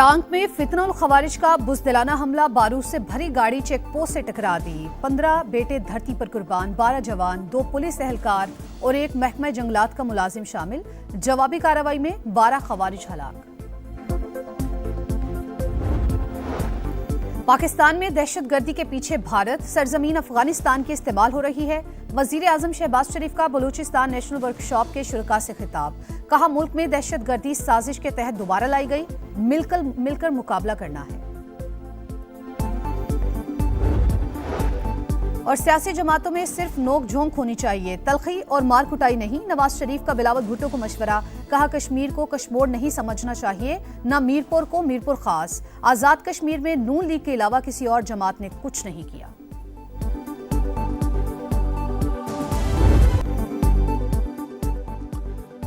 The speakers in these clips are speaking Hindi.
टांग में फितना और खवारिज का बुज़दिलाना हमला, बारूद से भरी गाड़ी चेक पोस्ट से टकरा दी। 15 बेटे धरती पर कुर्बान, 12 जवान, 2 पुलिस एहलकार और 1 महकमा जंगलात का मुलाजिम शामिल। जवाबी कार्रवाई में 12 खवारिज हलाक। पाकिस्तान में दहशतगर्दी के पीछे भारत, सरजमीन अफगानिस्तान की इस्तेमाल हो रही है। वजीर आजम शहबाज शरीफ का बलूचिस्तान नेशनल वर्कशॉप के शुरका से खिताब, कहा मुल्क में दहशतगर्दी साजिश के तहत दोबारा लाई गई, मिलकर मुकाबला करना है। और सियासी जमातों में सिर्फ नोक झोंक होनी चाहिए, तलखी और मार कुटाई नहीं। नवाज शरीफ का बिलावल भुट्टो को मशवरा, कहा कश्मीर को कश्मोर नहीं समझना चाहिए, न मीरपुर को मीरपुर खास। आजाद कश्मीर में नून लीग के अलावा किसी और जमात ने कुछ नहीं किया।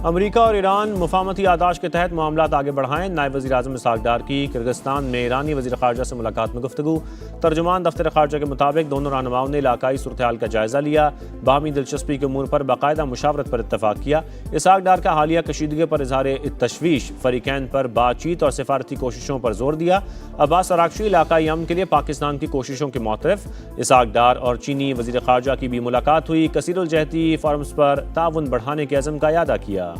अमरीका और ईरान मुफाहमती आदाश के तहत मामलात आगे बढ़ाएं। नायब वज़ीर आज़म इसहाक डार की किर्गिस्तान में ईरानी वज़ीर ख़ारजा से मुलाकात में गुफ्तगू। तर्जुमान दफ्तर ख़ारजा के मुताबिक दोनों रहनुमाओं ने इलाकाई सूरत हाल का जायज़ा लिया, बाहमी दिलचस्पी के उमूर पर बाकायदा मुशावरत पर इत्तफाक किया। इसहाक डार का हालिया कशीदगी पर इजहार तशवीश, फरीकैन पर बातचीत और सिफारती कोशिशों पर जोर दिया। अब्बास अरागची इलाकाई अमन के लिए पाकिस्तान की कोशिशों के मुतरफ। इसहाक डार और चीनी वज़ीर ख़ारजा की भी मुलाकात हुई। कसीरुल जहती फोरम्स पर ताउन बढ़ाने के अज़म का इयादा किया।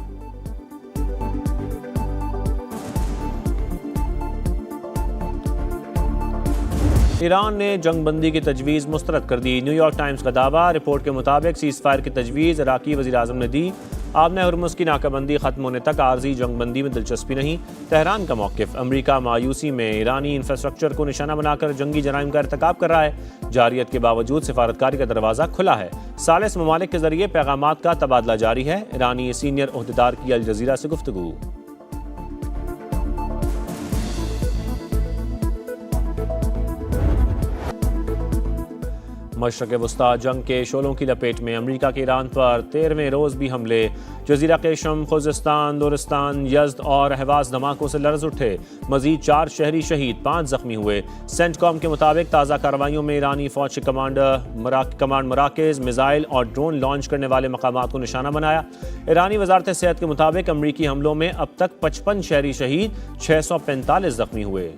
ईरान ने जंगबंदी की तजवीज़ मुस्तरद कर दी। न्यूयॉर्क टाइम्स का दावा, रिपोर्ट के मुताबिक सीज़ फायर की तजवीज़ इराकी वज़ीर आज़म ने दी। आबने हुर्मुज़ की नाकाबंदी ख़त्म होने तक आर्जी जंगबंदी में दिलचस्पी नहीं। तेहरान का मौक़िफ़, अमरीका मायूसी में ईरानी इंफ्रास्ट्रक्चर को निशाना बनाकर जंगी जराइम का इर्तिकाब कर रहा है। जारियत के बावजूद सिफारतकारी का दरवाज़ा खुला है। सालिस ममालिक के ज़रिए पैगामात का तबादला जारी है। ईरानी सीनियर ओहदेदार की अल जज़ीरा से गुफ्तगू। मशरक़ वस्ता जंग के शोलों की लपेट में, अमरीका के ईरान पर 13वें रोज़ भी हमले। जज़ीरा केशम, खुज़िस्तान, दोरिस्तान, यज़्द और हवास धमाकों से लर्ज़ उठे। मज़ीद 4 शहरी शहीद, 5 ज़ख्मी हुए। सेंटकॉम के मुताबिक ताज़ा कार्रवाइयों में ईरानी फ़ौज के कमांड मराकज़, मिज़ाइल और ड्रोन लॉन्च करने वाले मकामात को निशाना बनाया। ईरानी वज़ारत सेहत के मुताबिक अमरीकी हमलों में अब तक 55 शहरी शहीद, 645 ज़ख्मी हुए।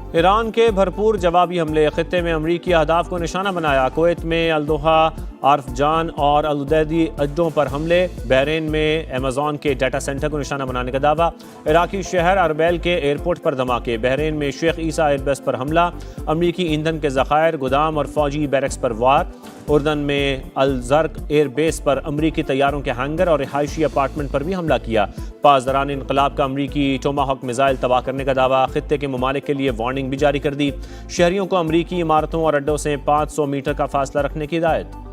ईरान के भरपूर जवाबी हमले, खित्ते में अमरीकी अहदाफ को निशाना बनाया। कुवैत में अल-दोहा, आर्फजान और अल-उदैदी अड्डों पर हमले। बहरीन में अमेज़न के डाटा सेंटर को निशाना बनाने का दावा। इराकी शहर अरबैल के एयरपोर्ट पर धमाके। बहरीन में शेख ईसा एयरबेस पर हमला। अमरीकी ईंधन के ज़खायर, गोदाम और फौजी बैरक्स पर वार। उर्दन में अल-ज़र्क एयरबेस पर अमरीकी तैयारों के हैंगर और रिहायशी अपार्टमेंट पर भी हमला किया। पासदारान इनकलाब का अमरीकी टोमाहॉक मिसाइल तबाह करने का दावा। खित्ते के ममालिक के लिए वार्निंग भी जारी कर दी। शहरियों को अमरीकी इमारतों और अड्डों से 500 मीटर का फासला रखने की हिदायत।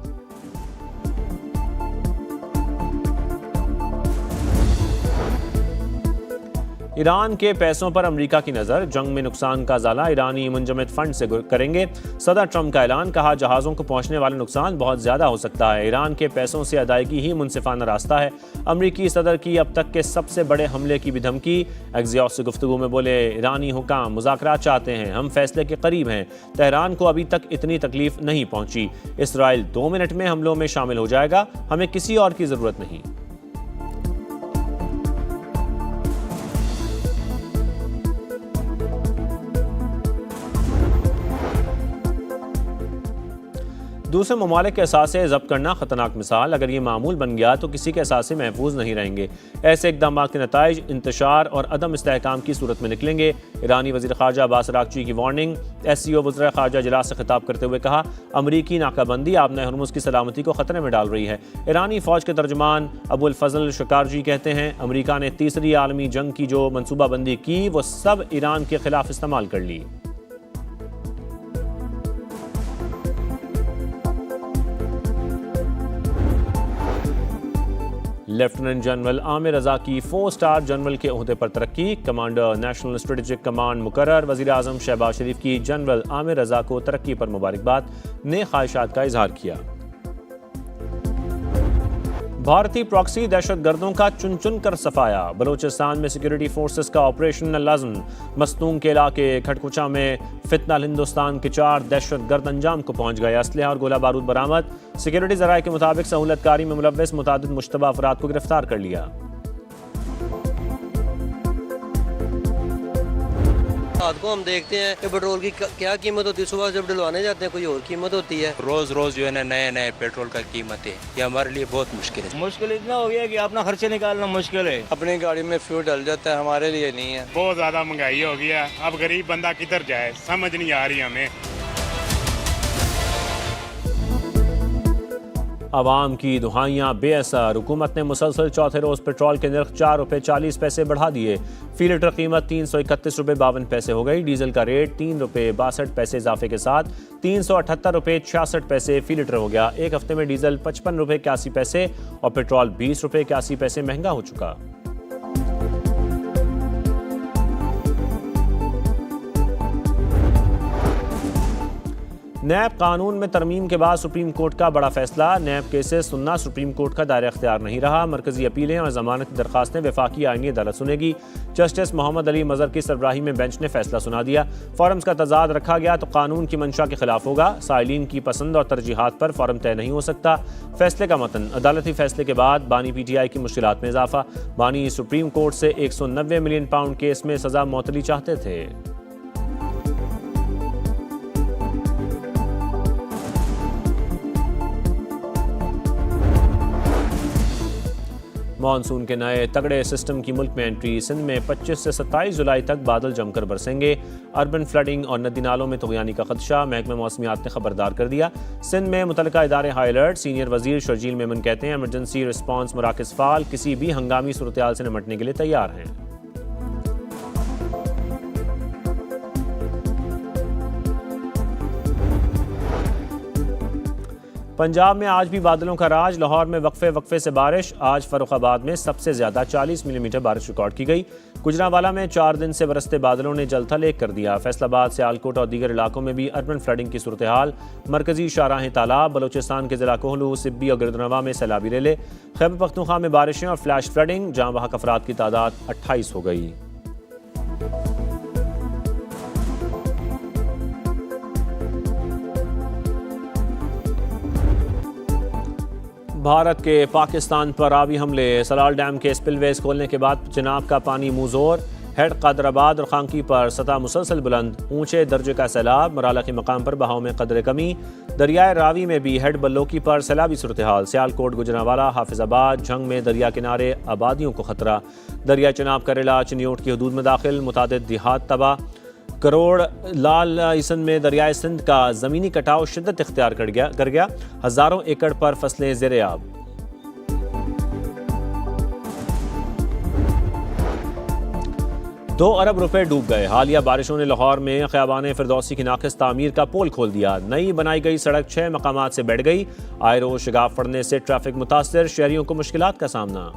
ईरान के पैसों पर अमरीका की नज़र, जंग में नुकसान का ज़ाला ईरानी मुंजमद फंड से करेंगे। सदर ट्रंप का ऐलान, कहा जहाज़ों को पहुंचने वाला नुकसान बहुत ज़्यादा हो सकता है। ईरान के पैसों से अदायगी ही मुनसिफाना रास्ता है। अमरीकी सदर की अब तक के सबसे बड़े हमले की भी धमकी। एक्सियोस से गुफ्तगू में बोले ईरानी हुकाम मुज़ाकरात चाहते हैं, हम फैसले के करीब हैं। तेहरान को अभी तक इतनी तकलीफ नहीं पहुंची। इसराइल 2 मिनट में हमलों में शामिल हो जाएगा, हमें किसी और की ज़रूरत नहीं। दूसरे ममालिक के असासे ज़ब्त करना ख़तरनाक मिसाल। अगर ये मामूल बन गया तो किसी के असासे महफूज नहीं रहेंगे। ऐसे इक़दाम के नताइज इंतशार और अदम इस्तेहकाम की सूरत में निकलेंगे। ईरानी वज़ीर ख़ारजा अब्बास अरागची की वार्निंग। SCO वज़ीर ख़ारजा इजलास से खिताब करते हुए कहा, अमरीकी नाकाबंदी आबने हुर्मुज़ की सलामती को ख़तरे में डाल रही है। ईरानी फ़ौज के तर्जुमान अबुल फजल शकारजी कहते हैं, अमरीका ने तीसरी आलमी जंग की जो मनसूबाबंदी की वो सब ईरान के खिलाफ इस्तेमाल कर ली। लेफ्टिनेंट जनरल आमिर रज़ा की 4 स्टार जनरल के ओहदे पर तरक्की। कमांडर नेशनल स्ट्रेटेजिक कमांड मुकर्रर। वज़ीर आज़म शहबाज शरीफ की जनरल आमिर रज़ा को तरक्की पर मुबारकबाद, नेक ख्वाहिशात का इजहार किया। भारतीय प्रॉक्सी दहशतगर्दों का चुन चुन कर सफाया। बलूचिस्तान में सिक्योरिटी फोर्सेस का ऑपरेशन नज़्म। मस्तूंग के इलाके खटकुचा में फितनल हिंदुस्तान के 4 दहशतगर्द अंजाम को पहुंच गए। असलहा और गोला बारूद बरामद। सिक्योरिटी जराये के मुताबिक सहूलतकारी में मुलव्वस मुतादिद मुश्तबा अफराद को गिरफ्तार कर लिया। रात को हम देखते हैं कि पेट्रोल की क्या कीमत होती है, सुबह जब डलवाने जाते हैं कोई और कीमत होती है। रोज रोज जो है ना नए नए पेट्रोल का कीमत है, ये हमारे लिए बहुत मुश्किल है। मुश्किल इतना हो गया कि अपना खर्चे निकालना मुश्किल है। अपनी गाड़ी में फ्यूल डल जाता है, हमारे लिए नहीं है। बहुत ज्यादा महंगाई हो गई है, अब गरीब बंदा किधर जाए समझ नहीं आ रही हमें। आवाम की दुहाइयाँ बेअसर। हुकूमत ने मुसलसल चौथे रोज़ पेट्रोल के नर्ख 4 रुपये 40 पैसे बढ़ा दिए। फी लीटर कीमत 331 रुपये 52 पैसे हो गई। डीजल का रेट 3 रुपये 62 पैसे इजाफे के साथ 378 रुपये 66 पैसे फी लीटर हो गया। एक हफ्ते में डीजल 55 रुपये 81 पैसे और पेट्रोल 20 रुपये 81 पैसे महंगा हो चुका। नैब कानून में तरमीम के बाद सुप्रीम कोर्ट का बड़ा फैसला। नैब केसेस सुनना सुप्रीम कोर्ट का दायरा इख्तियार नहीं रहा। मरकजी अपीलें और जमानत की दरखास्तें वफाकी आईनी अदालत सुनेगी। जस्टिस मोहम्मद अली मजहर की सरबराही में बेंच ने फैसला सुना दिया। फॉर्म्स का तजाद रखा गया तो कानून की मंशा के खिलाफ होगा। साइलिन की पसंद और तरजीहात पर फॉर्म तय नहीं हो सकता। फैसले का मतन। अदालती फैसले के बाद बानी PTI की मुश्किलात में इजाफा। बानी सुप्रीम कोर्ट से 190 मिलियन पाउंड केस में सजा मुअत्तली चाहते थे। मानसून के नए तगड़े सिस्टम की मुल्क में एंट्री। सिंध में 25 से 27 जुलाई तक बादल जमकर बरसेंगे। अर्बन फ्लडिंग और नदी नालों में तुगयानी का खदशा। महकमा मौसमियात ने खबरदार कर दिया। सिंध में मुतलका इदारे हाई अलर्ट। सीनियर वजीर शर्जील मेमन कहते हैं एमरजेंसी रिस्पांस मराकज़ फाल, किसी भी हंगामी सूरत-ए-हाल से निपटने के लिए तैयार हैं। पंजाब में आज भी बादलों का राज। लाहौर में वक्फे वक्फे से बारिश। आज फर्रुखाबाद में सबसे ज्यादा 40 मिलीमीटर बारिश रिकॉर्ड की गई। गुजरांवाला में 4 दिन से बरसते बादलों ने जलथल एक कर दिया। फैसलाबाद, सियालकोट और दीगर इलाकों में भी अर्बन फ्लडिंग की सूरत हाल। मरकजी शाहराहें तालाब। बलोचिस्तान के जिला कोहलू, सिब्बी और गिरदनवा में सैलाबी रेले। खैबर पख्तूनख्वा में बारिशें और फ्लैश फ्लडिंग। जहां बहक अफराद की तादाद 28 हो गई। भारत के पाकिस्तान पर आबी हमले। सलाल डैम के स्पिलवेज खोलने के बाद चिनाब का पानी मुंहजोर। हेड कादराबाद और खांकी पर सतह मुसलसल बुलंद। ऊंचे दर्जे का सैलाब। मराला के मकाम पर बहाव में कदर कमी। दरियाए रावी में भी हेड बल्लोकी पर सैलाबी सूरत हाल। सियालकोट, गुजरांवाला, हाफिजाबाद, झंग में दरिया किनारे आबादियों को खतरा। दरिया चिनाब करेला चिन्योट की हदूद में दाखिल। मुतादिद देहात तबाह। करोड़ लाल ईसन में दरियाए सिंध का ज़मीनी कटाव शिद्दत इख्तियार कर गया। हज़ारों एकड़ पर फसलें ज़ेर-ए-आब। $2 अरब डूब गए। हालिया बारिशों ने लाहौर में ख़याबान फिरदौसी की नाक़िस तामीर का पोल खोल दिया। नई बनाई गई सड़क 6 मकामात से बैठ गई। आए रोज़ शगाफ पड़ने से ट्रैफिक मुतासर। शहरियों को मुश्किलात का सामना।